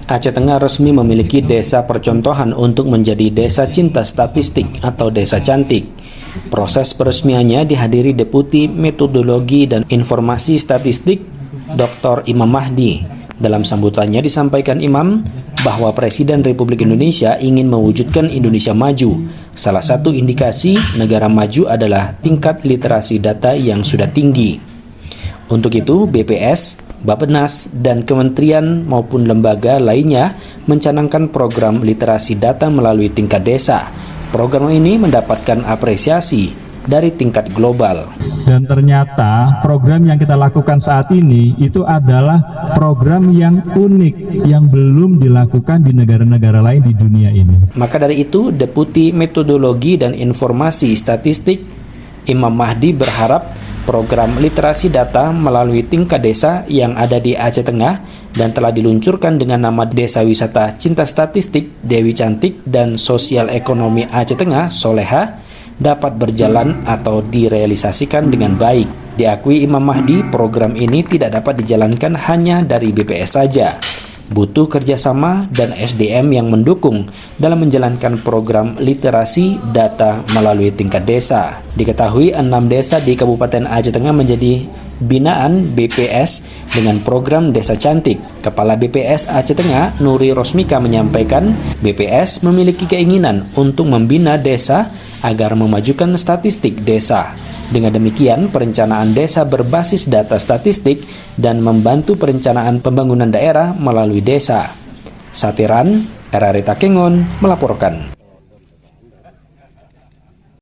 Aceh Tengah resmi memiliki desa percontohan untuk menjadi desa cinta statistik atau desa cantik. Proses peresmiannya dihadiri Deputi Metodologi dan Informasi Statistik Dr. Imam Mahdi. Dalam sambutannya disampaikan Imam bahwa Presiden Republik Indonesia ingin mewujudkan Indonesia maju. Salah satu indikasi negara maju adalah tingkat literasi data yang sudah tinggi. Untuk itu, BPS, Bappenas, dan kementerian maupun lembaga lainnya mencanangkan program literasi data melalui tingkat desa. Program ini mendapatkan apresiasi dari tingkat global. Dan ternyata program yang kita lakukan saat ini itu adalah program yang unik yang belum dilakukan di negara-negara lain di dunia ini. Maka dari itu, Deputi Metodologi dan Informasi Statistik Imam Mahdi berharap program literasi data melalui tingkat desa yang ada di Aceh Tengah dan telah diluncurkan dengan nama Desa Wisata Cinta Statistik Dewi Cantik dan Sosial Ekonomi Aceh Tengah Soleha dapat berjalan atau direalisasikan dengan baik. Diakui Imam Mahdi, program ini tidak dapat dijalankan hanya dari BPS saja. Butuh kerjasama dan SDM yang mendukung dalam menjalankan program literasi data melalui tingkat desa. Diketahui 6 desa di Kabupaten Aceh Tengah menjadi binaan BPS dengan program Desa Cantik. Kepala BPS Aceh Tengah, Nuri Rosmika, menyampaikan BPS memiliki keinginan untuk membina desa agar memajukan statistik desa. Dengan demikian, perencanaan desa berbasis data statistik dan membantu perencanaan pembangunan daerah melalui desa. Satiran, RRI Takengon melaporkan.